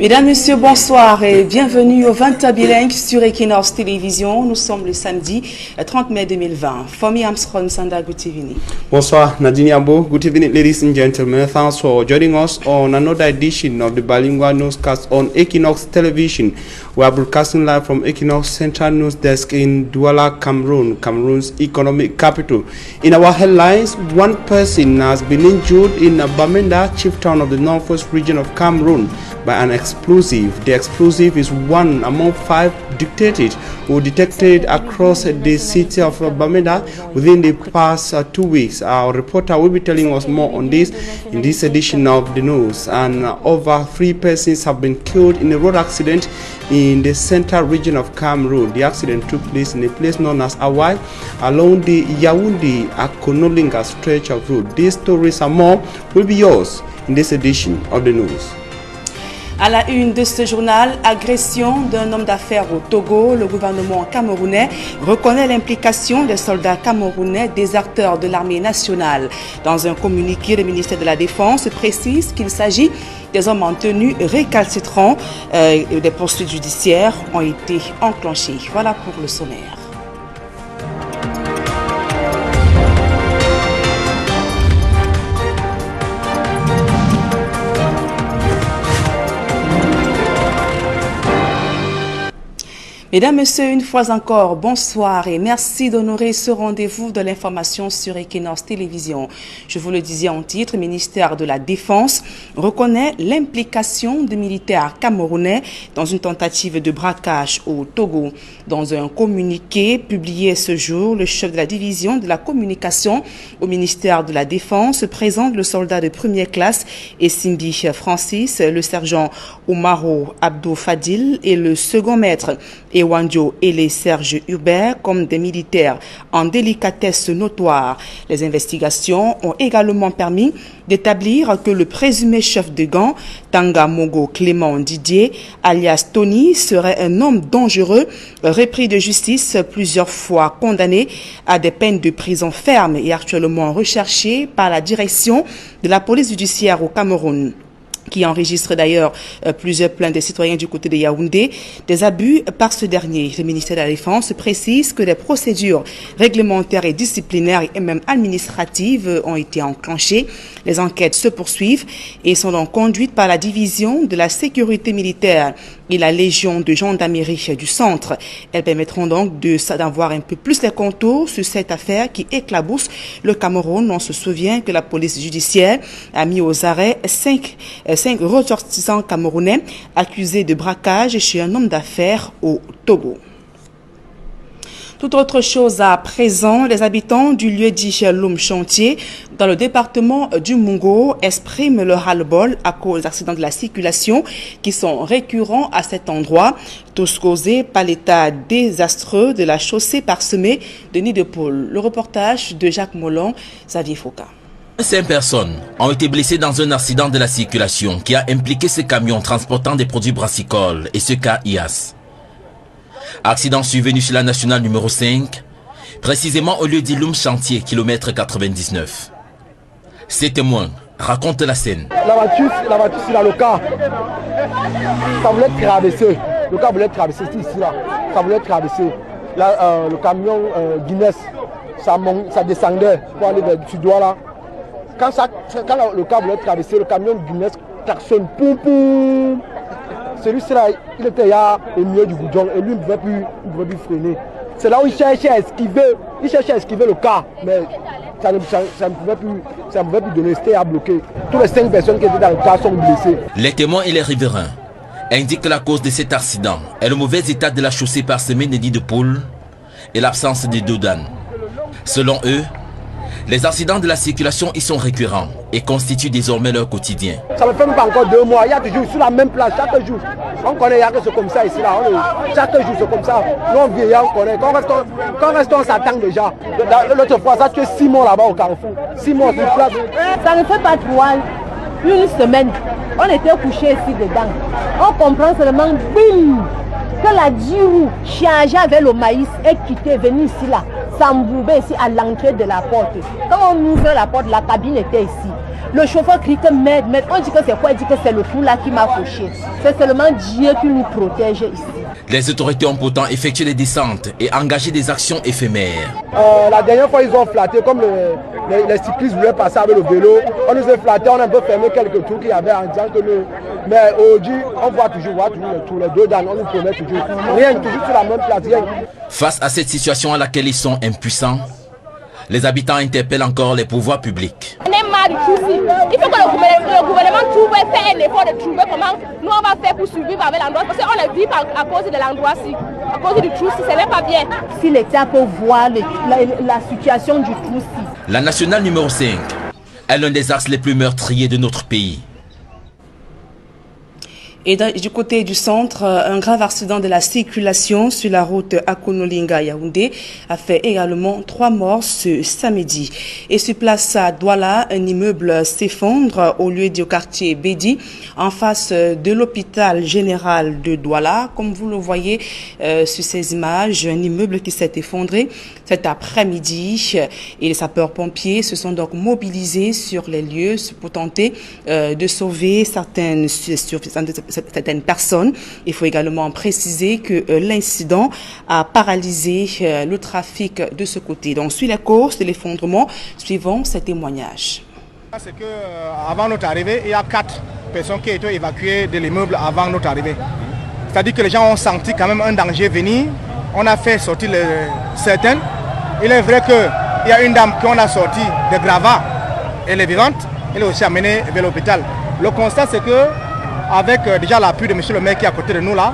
Mesdames, Messieurs, bonsoir et bienvenue au 20h bilingue sur Equinox Télévision. Nous sommes le samedi 30 mai 2020. Fomi Armstrong Sanda, good evening. Bonsoir, Nadine Yambo. Good evening, ladies and gentlemen. Thanks for joining us on another edition of the bilingual newscast on Equinox Television. We are broadcasting live from Equinox Central News Desk in Douala, Cameroon, Cameroon's economic capital. In our headlines, one person has been injured in Bamenda, chief town of the northwest region of Cameroon, by an explosive. The explosive is one among 5 detected across the city of Bamenda within the past 2 weeks. Our reporter will be telling us more on this in this edition of the news. And over 3 persons have been killed in a road accident in the central region of Cameroon. The accident took place in a place known as Awai along the Yaoundé-Akonolinga stretch of road. These stories and more will be yours in this edition of the news. À la une de ce journal, agression d'un homme d'affaires au Togo, le gouvernement camerounais reconnaît l'implication des soldats camerounais déserteurs de l'armée nationale. Dans un communiqué, le ministère de la Défense précise qu'il s'agit des hommes en tenue récalcitrants et des poursuites judiciaires ont été enclenchées. Voilà pour le sommaire. Mesdames, Messieurs, une fois encore, bonsoir et merci d'honorer ce rendez-vous de l'information sur Equinox Télévision. Je vous le disais en titre, le ministère de la Défense reconnaît l'implication de militaires camerounais dans une tentative de braquage au Togo. Dans un communiqué publié ce jour, le chef de la division de la communication au ministère de la Défense présente le soldat de première classe Essimbi Francis, le sergent Omaro Abdou Fadil et le second maître Ewandio et les Serge Hubert comme des militaires en délicatesse notoire. Les investigations ont également permis d'établir que le présumé chef de gang, Tanga Mogo Clément Didier, alias Tony, serait un homme dangereux, repris de justice, plusieurs fois condamné à des peines de prison ferme et actuellement recherché par la direction de la police judiciaire au Cameroun, qui enregistre d'ailleurs plusieurs plaintes des citoyens du côté de Yaoundé, des abus par ce dernier. Le ministère de la Défense précise que des procédures réglementaires et disciplinaires et même administratives ont été enclenchées. Les enquêtes se poursuivent et sont donc conduites par la division de la sécurité militaire et la Légion de gendarmerie du centre. Elles permettront donc d'en voir un peu plus les contours sur cette affaire qui éclabousse le Cameroun. On se souvient que la police judiciaire a mis aux arrêts 5 ressortissants camerounais accusés de braquage chez un homme d'affaires au Togo. Toute autre chose à présent, les habitants du lieu dit Loum Chantier, dans le département du Mungo, expriment leur ras-le-bol à cause d'accidents de la circulation qui sont récurrents à cet endroit, tous causés par l'état désastreux de la chaussée parsemée de nids de poules. Le reportage de Jacques Molon, Xavier Foucault. 5 personnes ont été blessées dans un accident de la circulation qui a impliqué ce camion transportant des produits brassicoles et ce cas IAS. Accident survenu sur la nationale numéro 5, précisément au lieu d'Iloum Chantier, kilomètre 99. Ces témoins racontent la scène. La voiture c'est là, le cas. Ça voulait traverser. Le cas voulait traverser ici là. Ça voulait traverser. Là, le camion Guinness, ça descendait pour aller vers du doigt là. Quand le cas voulait traverser, le camion Guinness klaxonne, poum poum. Celui-là, il était là au milieu du goudron et lui il ne pouvait plus freiner. C'est là où il cherchait à esquiver le cas, mais ça ne pouvait plus donner, c'était à bloquer. Toutes les 5 personnes qui étaient dans le cas sont blessées. Les témoins et les riverains indiquent que la cause de cet accident est le mauvais état de la chaussée parsemée de nids de poules et l'absence de doudanes. Selon eux, les accidents de la circulation y sont récurrents et constituent désormais leur quotidien. Ça ne fait même pas encore 2 mois, il y a toujours sur la même place, chaque jour. On connaît, il y a que c'est comme ça ici là. Chaque jour c'est comme ça. Nous on vient, on connaît. Quand reste, on s'attend déjà. L'autre fois, ça tue 6 mois là-bas au Carrefour. 6 mois sur place. Ça ne fait pas 3, une semaine. On était couchés ici dedans. On comprend seulement, bim, que la Diourou chargée avec le maïs est quittée, venue ici là, s'embourbait ici à l'entrée de la porte. Quand on ouvre la porte, la cabine était ici. Le chauffeur crie que merde. On dit que c'est quoi? Il dit que c'est le trou là qui m'a fauché. C'est seulement Dieu qui nous protège ici. Les autorités ont pourtant effectué des descentes et engagé des actions éphémères. La dernière fois, ils ont flatté, comme les cyclistes voulaient passer avec le vélo. On nous a flatté, on a un peu fermé quelques trous qu'il y avait en disant que nous. Mais aujourd'hui, on voit toujours les trous, les deux dames, on nous promet toujours. Rien, toujours sur la même place. Rien. Face à cette situation à laquelle ils sont impuissants, les habitants interpellent encore les pouvoirs publics. On est marre du souci. Il faut que le gouvernement trouve et fait un effort de trouver comment nous on va faire pour survivre avec l'endroit. Parce qu'on est vivre à cause de l'endroit-ci. À cause du trou-ci, ce n'est pas bien. Si l'État peut voir la situation du trou-ci. La nationale numéro 5 est l'un des axes les plus meurtriers de notre pays. Et du côté du centre, un grave accident de la circulation sur la route Akonolinga-Yaoundé a fait également 3 morts ce samedi. Et sur place à Douala, un immeuble s'effondre au lieu du quartier Bédi, en face de l'hôpital général de Douala. Comme vous le voyez sur ces images, un immeuble qui s'est effondré cet après-midi. Et les sapeurs-pompiers se sont donc mobilisés sur les lieux pour tenter de sauver certaines personnes. Il faut également préciser que l'incident a paralysé le trafic de ce côté. Donc, sur les causes de l'effondrement, suivons ces témoignages. C'est que avant notre arrivée, il y a 4 personnes qui ont été évacuées de l'immeuble avant notre arrivée. C'est-à-dire que les gens ont senti quand même un danger venir. On a fait sortir certaines. Il est vrai qu'il y a une dame qu'on a sortie de gravats. Elle est vivante. Elle est aussi amenée vers l'hôpital. Le constat, c'est que avec déjà l'appui de monsieur le maire qui est à côté de nous là,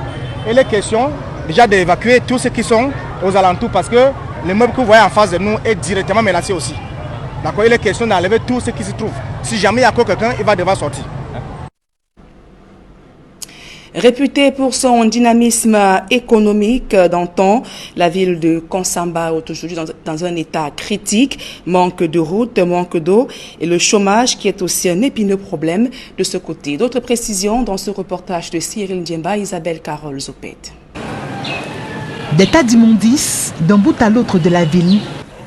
il est question déjà d'évacuer tous ceux qui sont aux alentours parce que l'immeuble que vous voyez en face de nous est directement menacé aussi. D'accord, il est question d'enlever tous ceux qui se trouvent. Si jamais il y a quelqu'un, il va devoir sortir. Réputée pour son dynamisme économique d'antan, la ville de Konsamba est aujourd'hui dans un état critique, manque de routes, manque d'eau et le chômage qui est aussi un épineux problème de ce côté. D'autres précisions dans ce reportage de Cyril Ndiemba, Isabelle Carole Zopet. Des tas d'immondices d'un bout à l'autre de la ville,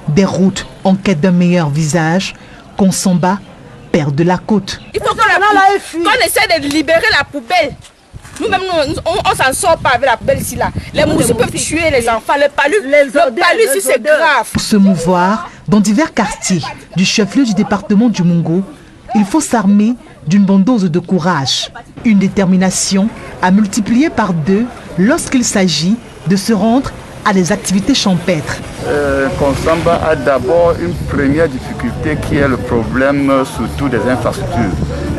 des routes en quête d'un meilleur visage, Konsamba perd de la côte. Il faut qu'on essaie de libérer la poubelle. Nous-mêmes, on ne s'en sort pas avec la poubelle ici. Là. Les moustiques peuvent tuer les enfants. Le palu ici, c'est grave. Pour se mouvoir dans divers quartiers du chef-lieu du département du Mungo, il faut s'armer d'une bonne dose de courage. Une détermination à multiplier par 2 lorsqu'il s'agit de se rendre à des activités champêtres. Konsamba a d'abord une première difficulté qui est le problème surtout des infrastructures.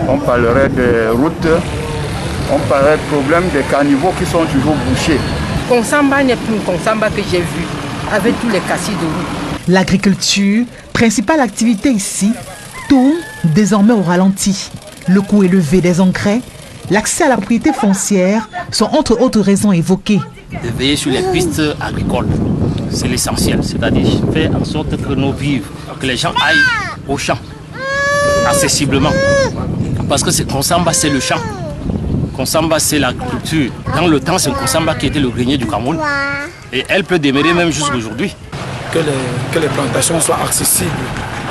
On parlerait des routes. On parlait du problème des caniveaux qui sont toujours bouchés. Konsamba n'est plus Konsamba que j'ai vu, avec tous les cassis de route. L'agriculture, principale activité ici, tourne désormais au ralenti. Le coût élevé des engrais, l'accès à la propriété foncière sont entre autres raisons évoquées. De veiller sur les pistes agricoles, c'est l'essentiel, c'est-à-dire faire en sorte que nos vivres, que les gens aillent au champ, accessiblement. Parce que Konsamba, c'est le champ. Konsamba, c'est l'agriculture. Dans le temps, c'est Konsamba qui était le grenier du Cameroun. Et elle peut demeurer même jusqu'à aujourd'hui. Que les plantations soient accessibles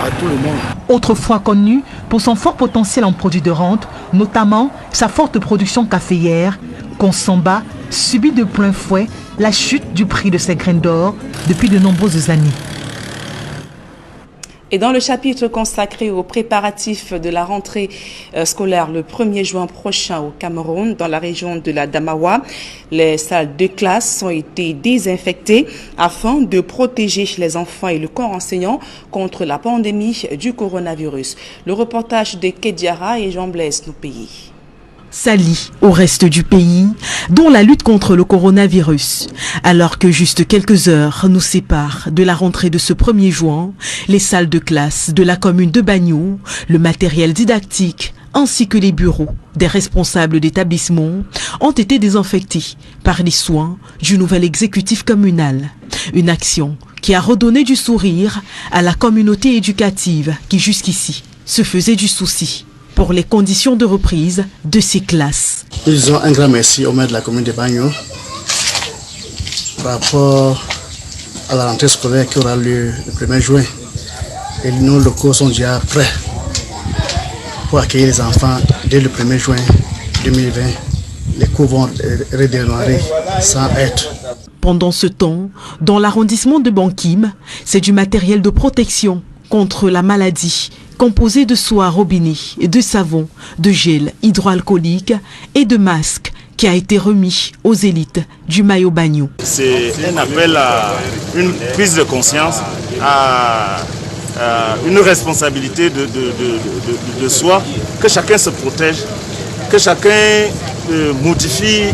à tout le monde. Autrefois connue pour son fort potentiel en produits de rente, notamment sa forte production caféière, Konsamba subit de plein fouet la chute du prix de ses graines d'or depuis de nombreuses années. Et dans le chapitre consacré aux préparatifs de la rentrée scolaire le 1er juin prochain au Cameroun, dans la région de la Damawa, les salles de classe ont été désinfectées afin de protéger les enfants et le corps enseignant contre la pandémie du coronavirus. Le reportage de Kediara et Jean-Blaise Noupéi. S'allie au reste du pays, dont la lutte contre le coronavirus. Alors que juste quelques heures nous séparent de la rentrée de ce 1er juin, les salles de classe de la commune de Bagnou, le matériel didactique ainsi que les bureaux des responsables d'établissements ont été désinfectés par les soins du nouvel exécutif communal. Une action qui a redonné du sourire à la communauté éducative qui jusqu'ici se faisait du souci pour les conditions de reprise de ces classes. Nous disons un grand merci au maire de la commune de Bagnou par rapport à la rentrée scolaire qui aura lieu le 1er juin. Et nos locaux sont déjà prêts. pour accueillir les enfants dès le 1er juin 2020. Les cours vont redémarrer sans être. Pendant ce temps, dans l'arrondissement de Bankim, c'est du matériel de protection contre la maladie, composé de soie robinet, de savon, de gel hydroalcoolique et de masques, qui a été remis aux élites du Mayo Bagno. C'est un appel à une prise de conscience, à une responsabilité de soi, que chacun se protège, que chacun modifie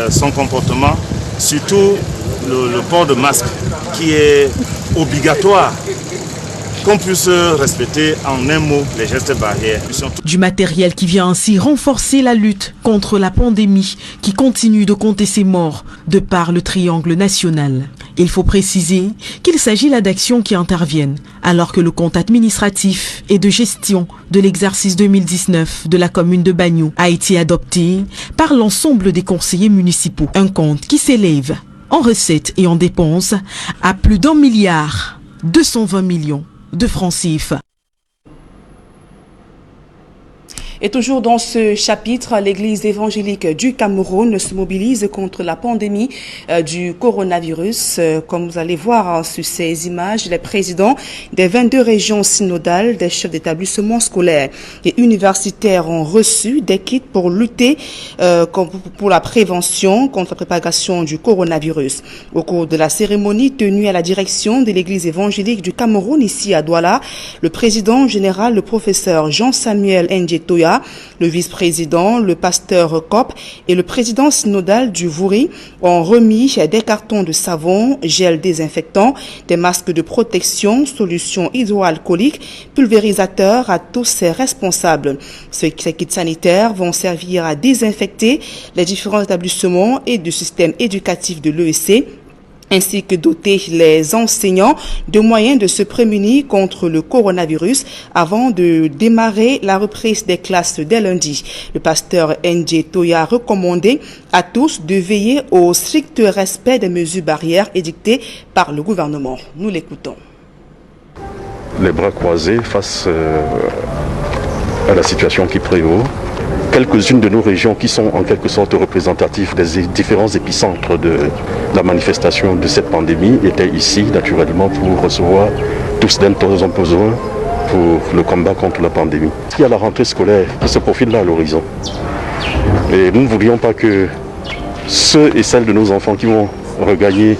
son comportement, surtout le port de masque qui est obligatoire, qu'on puisse respecter en un mot les gestes barrières. Du matériel qui vient ainsi renforcer la lutte contre la pandémie qui continue de compter ses morts de par le triangle national. Il faut préciser qu'il s'agit là d'actions qui interviennent alors que le compte administratif et de gestion de l'exercice 2019 de la commune de Bagno a été adopté par l'ensemble des conseillers municipaux. Un compte qui s'élève en recettes et en dépenses à plus d'1,220 milliard de francs CFA. Et toujours dans ce chapitre, l'Église évangélique du Cameroun se mobilise contre la pandémie du coronavirus. Comme vous allez voir sur ces images, les présidents des 22 régions synodales, des chefs d'établissement scolaires et universitaires ont reçu des kits pour lutter pour la prévention contre la propagation du coronavirus. Au cours de la cérémonie tenue à la direction de l'Église évangélique du Cameroun, ici à Douala, le président général, le professeur Jean-Samuel Ndjetoya, le vice-président, le pasteur Cop et le président synodal du Vouri ont remis des cartons de savon, gel désinfectant, des masques de protection, solutions hydroalcooliques, pulvérisateurs à tous ces responsables. Ces kits sanitaires vont servir à désinfecter les différents établissements et du système éducatif de l'EEC, ainsi que doter les enseignants de moyens de se prémunir contre le coronavirus avant de démarrer la reprise des classes dès lundi. Le pasteur Ndjetoya a recommandé à tous de veiller au strict respect des mesures barrières édictées par le gouvernement. Nous l'écoutons. Les bras croisés face à la situation qui prévaut. Quelques-unes de nos régions qui sont en quelque sorte représentatives des différents épicentres de la manifestation de cette pandémie étaient ici naturellement pour recevoir tous dont ils ont besoin pour le combat contre la pandémie. Il y a la rentrée scolaire qui se profile là à l'horizon. Et nous ne voulions pas que ceux et celles de nos enfants qui vont regagner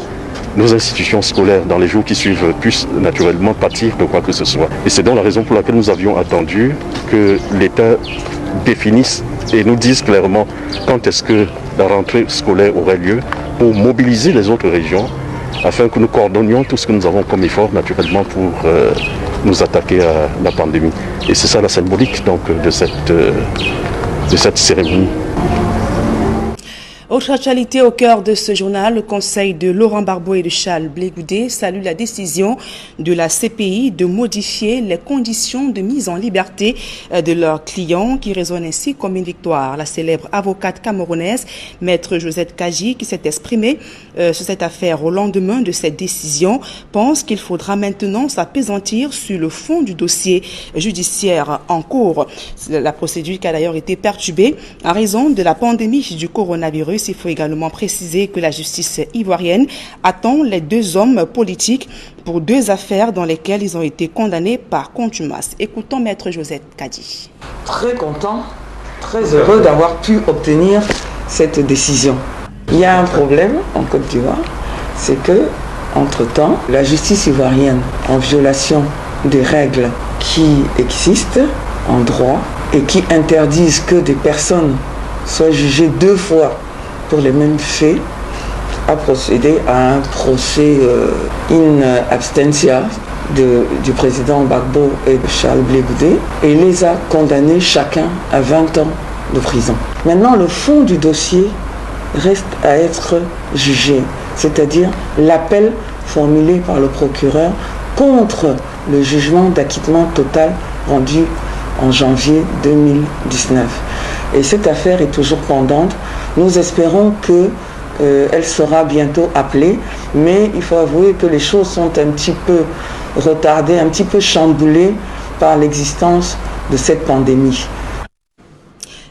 nos institutions scolaires dans les jours qui suivent puissent naturellement pâtir de quoi que ce soit. Et c'est donc la raison pour laquelle nous avions attendu que l'État définissent et nous disent clairement quand est-ce que la rentrée scolaire aurait lieu pour mobiliser les autres régions afin que nous coordonnions tout ce que nous avons comme effort naturellement pour nous attaquer à la pandémie. Et c'est ça la symbolique donc de cette cérémonie. Autre actualité au cœur de ce journal, le conseil de Laurent Gbagbo et de Charles Blé Goudé salue la décision de la CPI de modifier les conditions de mise en liberté de leurs clients qui résonnent ainsi comme une victoire. La célèbre avocate camerounaise, maître Josette Kaji, qui s'est exprimée sur cette affaire au lendemain de cette décision, pense qu'il faudra maintenant s'appesantir sur le fond du dossier judiciaire en cours. La procédure qui a d'ailleurs été perturbée en raison de la pandémie du coronavirus. Il faut également préciser que la justice ivoirienne attend les deux hommes politiques pour deux affaires dans lesquelles ils ont été condamnés par contumace. Écoutons maître Josette Kadi. Très content, très heureux d'avoir pu obtenir cette décision. Il y a un problème en Côte d'Ivoire, c'est que, entre-temps, la justice ivoirienne, en violation des règles qui existent en droit et qui interdisent que des personnes soient jugées deux fois pour les mêmes faits, a procédé à un procès in absentia du président Gbagbo et de Charles Blé Goudé et les a condamnés chacun à 20 ans de prison. Maintenant, le fond du dossier reste à être jugé, c'est-à-dire l'appel formulé par le procureur contre le jugement d'acquittement total rendu en janvier 2019. Et cette affaire est toujours pendante. Nous espérons qu'elle sera bientôt appelée, mais il faut avouer que les choses sont un petit peu retardées, un petit peu chamboulées par l'existence de cette pandémie.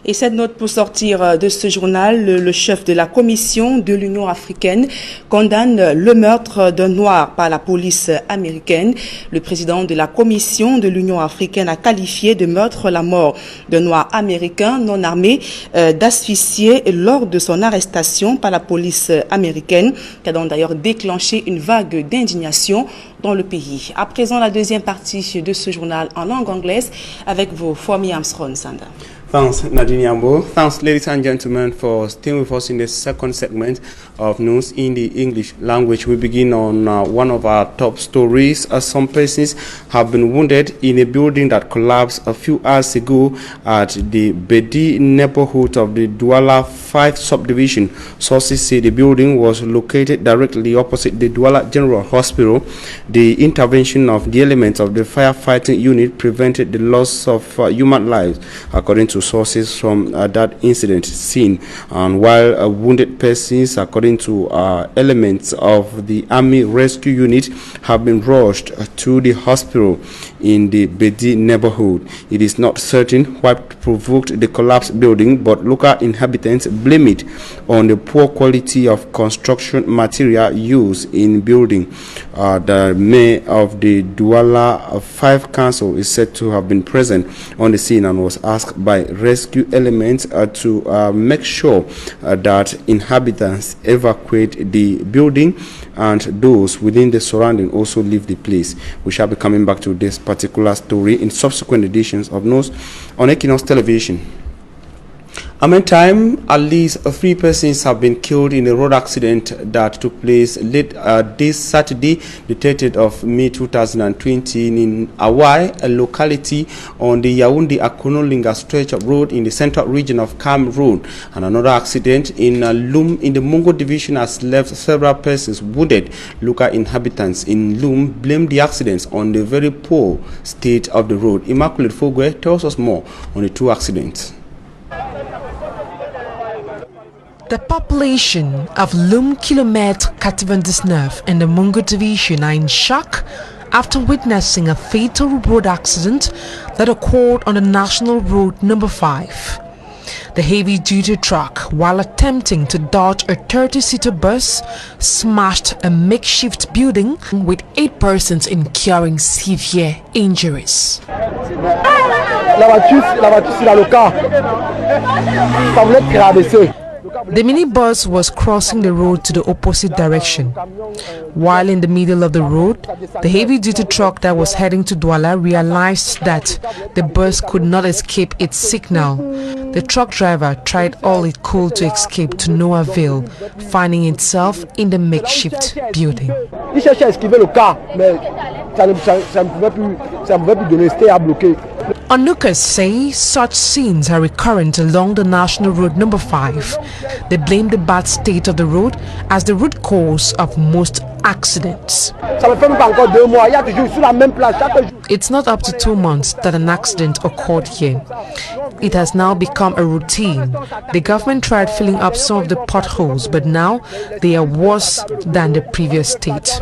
Et cette note pour sortir de ce journal, le chef de la Commission de l'Union africaine condamne le meurtre d'un Noir par la police américaine. Le président de la Commission de l'Union africaine a qualifié de meurtre la mort d'un Noir américain non armé d'asphyxié lors de son arrestation par la police américaine, qui a donc d'ailleurs déclenché une vague d'indignation dans le pays. À présent, la deuxième partie de ce journal en langue anglaise avec vous, Fomi Armstrong Sanda. Thanks, Nadine Yambo. Thanks, ladies and gentlemen, for staying with us in the second segment of news in the English language. We begin on one of our top stories. Some persons have been wounded in a building that collapsed a few hours ago at the Bedi neighborhood of the Douala 5 subdivision. Sources say the building was located directly opposite the Douala General Hospital. The intervention of the elements of the firefighting unit prevented the loss of human lives, according to sources from that incident scene. And while wounded persons, according to elements of the Army Rescue Unit, have been rushed to the hospital in the Bedi neighborhood. It is not certain what provoked the collapsed building, but local inhabitants blame it on the poor quality of construction material used in building. The mayor of the Douala 5 council is said to have been present on the scene and was asked by rescue elements to make sure that inhabitants evacuate the building and those within the surrounding also leave the place. We shall be coming back to this particular story in subsequent editions of News on Equinox Television. Meantime, at least 3 persons have been killed in a road accident that took place late this Saturday, the 30th of May 2020 in Awai, a locality on the Yaoundé-Akonolinga stretch of road in the central region of Cameroon. And another accident in Loum in the Mungo division has left several persons wounded. Local inhabitants in Loum blame the accidents on the very poor state of the road. Immaculate Fogwe tells us more on the 2 accidents. The population of Loum Kilomètre 99 and the Mungo division are in shock after witnessing a fatal road accident that occurred on the National Road number 5. The heavy-duty truck, while attempting to dodge a 30-seater bus, smashed a makeshift building with 8 persons incurring severe injuries. La voiture c'est dans le cas. Ça voulait traverser. The minibus was crossing the road to the opposite direction. While in the middle of the road, the heavy-duty truck that was heading to Douala realized that the bus could not escape its signal. The truck driver tried all it could to escape to no avail, finding itself in the makeshift building. Il cherchait à esquiver le car, mais ça ne pouvait plus donner, c'était à bloquer. Onlookers say such scenes are recurrent along the National Road number 5. They blame the bad state of the road as the root cause of most accidents. It's not up to 2 months that an accident occurred here. It has now become a routine. The government tried filling up some of the potholes, but now they are worse than the previous state.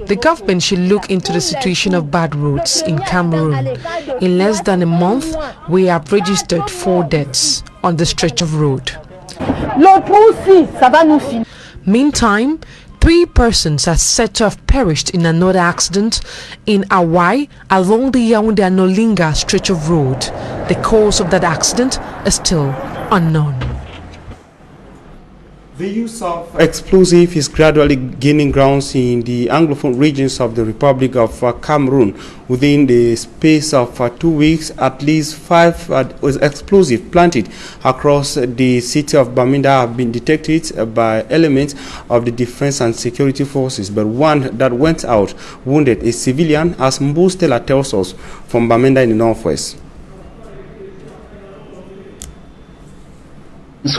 The government should look into the situation of bad roads in Cameroon. In less than a month, we have registered 4 deaths on the stretch of road. Meantime, 3 persons are said to have perished in another accident in Awai along the Yaoundé-Akonolinga stretch of road. The cause of that accident is still unknown. The use of explosive is gradually gaining grounds in the Anglophone regions of the Republic of Cameroon. Within the space of 2 weeks, at least 5 explosives planted across the city of Bamenda have been detected by elements of the defense and security forces, but one that went out wounded a civilian, as Mbustela tells us from Bamenda in the northwest.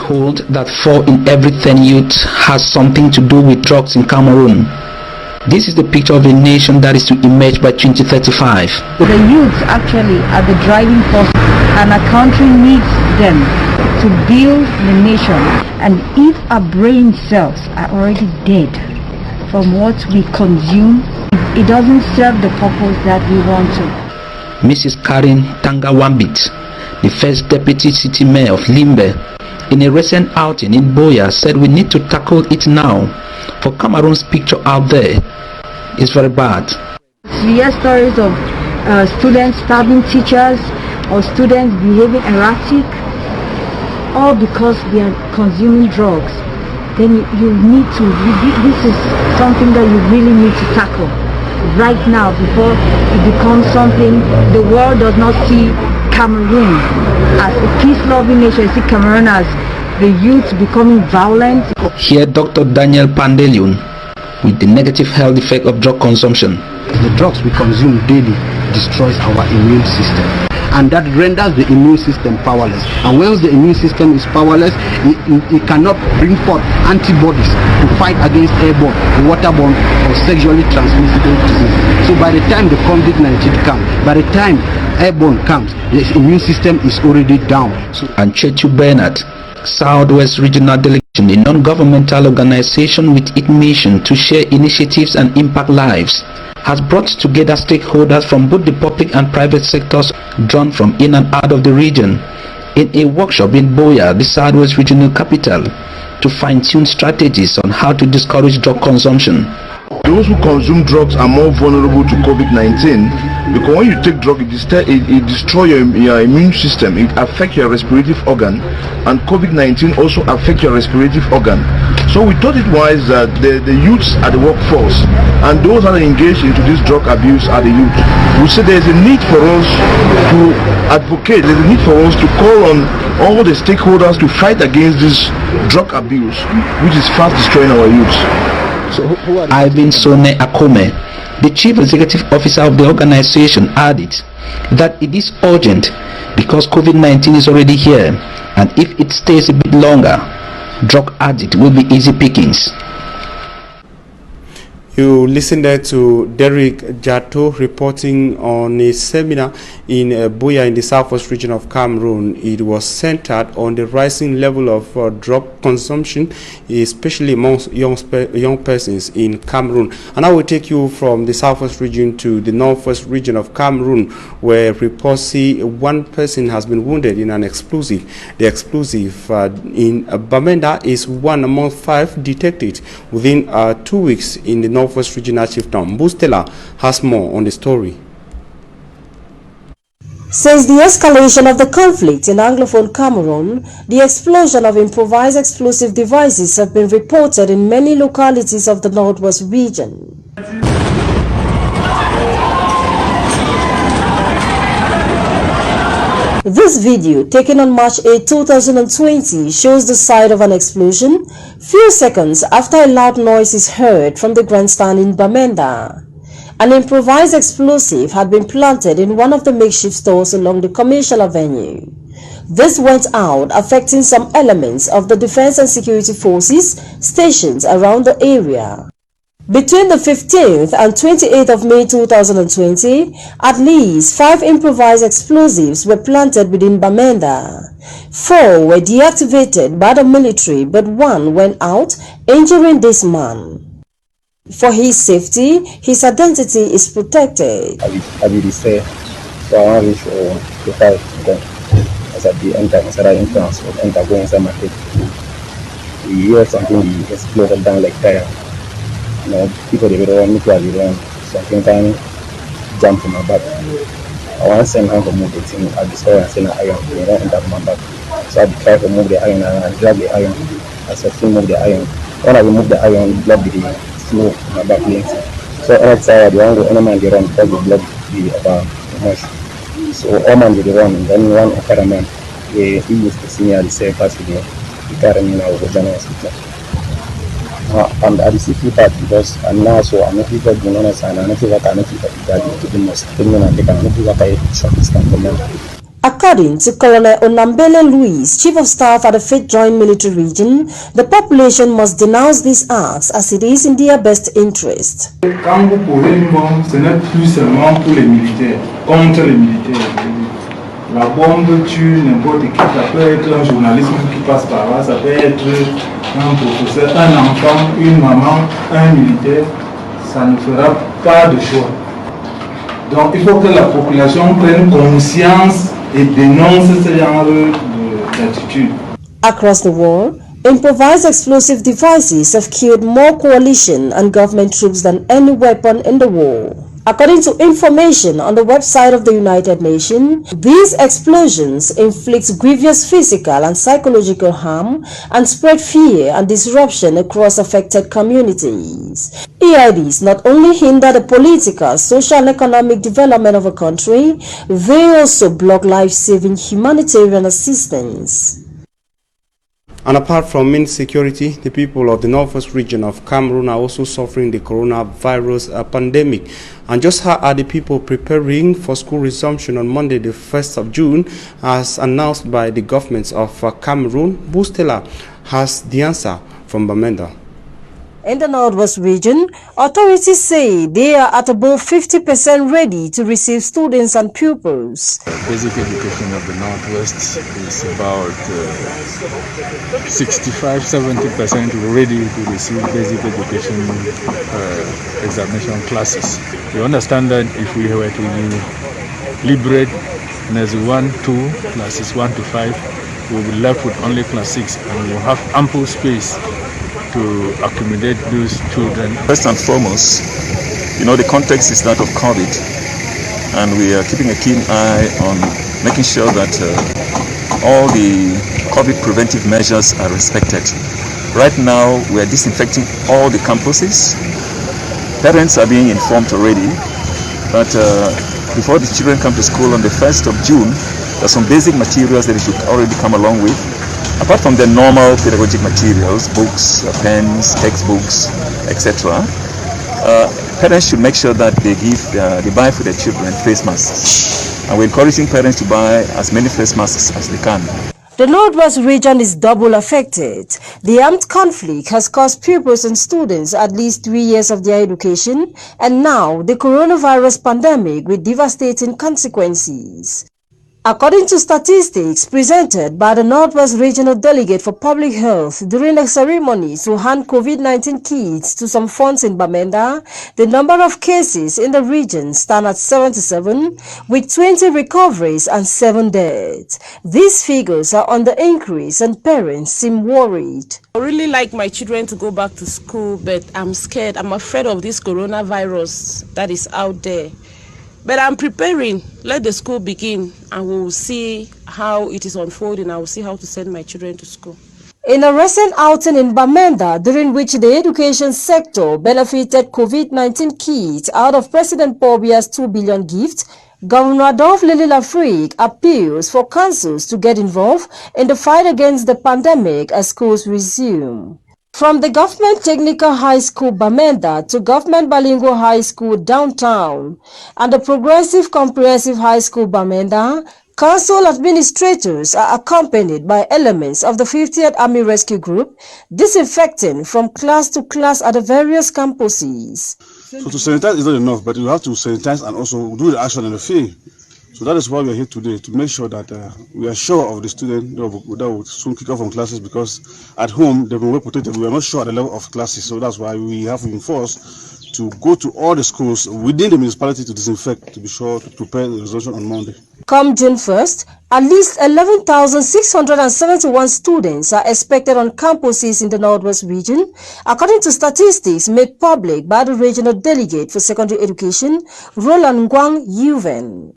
Hold that 4 in every 10 youths has something to do with drugs in Cameroon. This is the picture of a nation that is to emerge by 2035. The youths actually are the driving force, and a country needs them to build the nation. And if our brain cells are already dead from what we consume, it doesn't serve the purpose that we want to. Mrs. Karin Tangawambit, the first deputy city mayor of Limbe, in a recent outing in Boya, said we need to tackle it now, for Cameroon's picture out there is very bad. We hear stories of students stabbing teachers or students behaving erratic, all because they are consuming drugs. Then you need to, this is something that you really need to tackle right now before it becomes something. The world does not see Cameroon as a peace-loving nation. They see Cameroon as the youth becoming violent. Here Dr. Daniel Pandelion with the negative health effect of drug consumption. The drugs we consume daily destroys our immune system, and that renders the immune system powerless. And once the immune system is powerless, it cannot bring forth antibodies to fight against airborne, waterborne, or sexually transmissible diseases. So by the time the COVID-19 comes, by the time airborne comes, the immune system is already down. And Chechu Bernard, Southwest Regional Delegation, a non-governmental organization with its mission to share initiatives and impact lives, has brought together stakeholders from both the public and private sectors drawn from in and out of the region in a workshop in Boya, the Southwest Regional Capital, to fine-tune strategies on how to discourage drug consumption. Those who consume drugs are more vulnerable to COVID-19 because when you take drugs, it destroys your immune system, it affects your respiratory organ, and COVID-19 also affects your respiratory organ. So we thought it wise that the youths are the workforce, and those that are engaged into this drug abuse are the youth. We say there's a need for us to advocate, there's a need for us to call on all the stakeholders to fight against this drug abuse, which is fast destroying our youths. Ivan Sone Akome, the chief executive officer of the organization, added that it is urgent because COVID-19 is already here, and if it stays a bit longer, drug addict will be easy pickings. You listen there to Derek Jato reporting on a seminar in Buea in the southwest region of Cameroon. It was centered on the rising level of drug consumption, especially amongst young persons in Cameroon. And I will take you from the southwest region to the northwest region of Cameroon, where reports say one person has been wounded in an explosive. The explosive in Bamenda is one among 5 detected within 2 weeks in the northwest regional chieftain. Bustela has more on the story. Since the escalation of the conflict in Anglophone Cameroon, the explosion of improvised explosive devices have been reported in many localities of the northwest region. This video, taken on March 8, 2020, shows the site of an explosion few seconds after a loud noise is heard from the grandstand in Bamenda. An improvised explosive had been planted in one of the makeshift stores along the Commercial Avenue. This went out, affecting some elements of the defense and security forces stationed around the area. Between the 15th and 28th of May 2020, at least 5 improvised explosives were planted within Bamenda. 4 were deactivated by the military, but 1 went out, injuring this man. For his safety, his identity is protected. I will say, so I want to fight them as I enter inside the entrance or enter going inside my head. We hear something exploded down like tire. You know, people they will run, me too, I will run. Something tiny jump to my back. I want to send hand to move the thing. I discover and send an iron. They don't enter my back. So I try to move the iron and I drag the iron. As I still move the iron. When I remove the iron, blood be slow in my back length. So outside, the angle, any man they run because the blood be about much. So all man they run, and then one other man, he used to see me at the same pass with me. He carried me now to the general hospital. And I received feedback because I'm now so I'm not people doing honest and I'm not people that the most criminal and they can not people that short distance from them. According to Colonel Onambele Louis, Chief of Staff at the 5th Joint Military Region, the population must denounce these acts as it is in their best interest. Quand vous posez une bombe, ce n'est plus seulement pour les militaires, contre les militaires. La bombe tue n'importe qui, ça peut être un journaliste qui passe par là, ça peut être un professeur, un enfant, une maman, un militaire. ça ne fera pas de choix. Donc il faut que la population prenne conscience et dénonce ce genre d'attitude. Across the world, improvised explosive devices have killed more coalition and government troops than any weapon in the war. According to information on the website of the United Nations, these explosions inflict grievous physical and psychological harm and spread fear and disruption across affected communities. EIDs not only hinder the political, social and economic development of a country, they also block life-saving humanitarian assistance. And apart from insecurity, the people of the northwest region of Cameroon are also suffering the coronavirus pandemic. And just how are the people preparing for school resumption on Monday, the 1st of June, as announced by the governments of Cameroon? Boustela has the answer from Bamenda. In the Northwest region, authorities say they are at above 50% ready to receive students and pupils. Basic education of the Northwest is about 65–70% ready to receive basic education examination classes. We understand that if we were to liberate Class 1, 2, classes 1 to 5, we will be left with only class 6, and we will have ample space to accommodate those children. First and foremost, the context is that of COVID, and we are keeping a keen eye on making sure that all the COVID preventive measures are respected. Right now, we are disinfecting all the campuses. Parents are being informed already that before the children come to school on the 1st of June, there are some basic materials that they should already come along with. Apart from the normal pedagogic materials, books, pens, textbooks, etc., parents should make sure that they buy for their children face masks. And we're encouraging parents to buy as many face masks as they can. The Northwest region is double affected. The armed conflict has cost pupils and students at least 3 years of their education, and now the coronavirus pandemic with devastating consequences. According to statistics presented by the Northwest Regional Delegate for Public Health during a ceremony to hand COVID-19 kits to some funds in Bamenda, the number of cases in the region stand at 77, with 20 recoveries and 7 deaths. These figures are on the increase and parents seem worried. I really like my children to go back to school, but I'm scared. I'm afraid of this coronavirus that is out there. But I'm preparing. Let the school begin and we will see how it is unfolding. I will see how to send my children to school. In a recent outing in Bamenda, during which the education sector benefited COVID-19 kits out of President Paul Biya's 2 billion gift, Governor Adolphe Lely-Lafrique appeals for councils to get involved in the fight against the pandemic as schools resume. From the Government Technical High School Bamenda to Government Bilingual High School downtown and the Progressive Comprehensive High School Bamenda, council administrators are accompanied by elements of the 50th Army Rescue Group, disinfecting from class to class at the various campuses. So to sanitize is not enough, but you have to sanitize and also do the action in the field. So that is why we are here today, to make sure that we are sure of the students that will soon kick off from classes, because at home they've been well protected. We are not sure at the level of classes, so that's why we have been forced to go to all the schools within the municipality to disinfect, to be sure to prepare the resolution on Monday. Come June 1st, at least 11,671 students are expected on campuses in the Northwest region, according to statistics made public by the Regional Delegate for Secondary Education, Roland Nguang Yuven.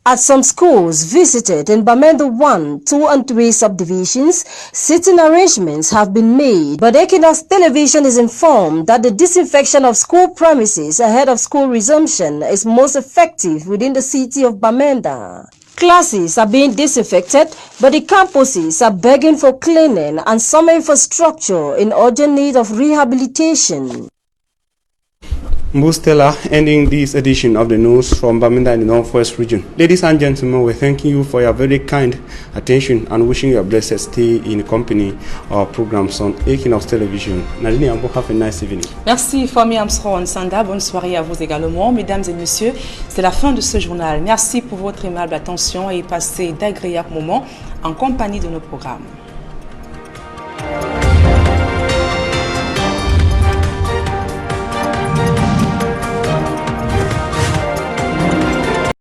At some schools visited in Bamenda 1, 2 and 3 subdivisions, sitting arrangements have been made, but Equinox Television is informed that the disinfection of school premises ahead of school resumption is most effective within the city of Bamenda. Classes are being disinfected, but the campuses are begging for cleaning and some infrastructure in urgent need of rehabilitation. Boustela ending this edition of the news from Bamenda in the Northwest region. Ladies and gentlemen, we're thanking you for your very kind attention and wishing you a blessed stay in the company of programs on Equinox Television. Nadine Ambo, have a nice evening. Merci Fami Armstrong Sanda, bonne soirée à vous également. Mesdames et messieurs, c'est la fin de ce journal. Merci pour votre aimable attention et passez d'agréables moments en compagnie de nos programmes.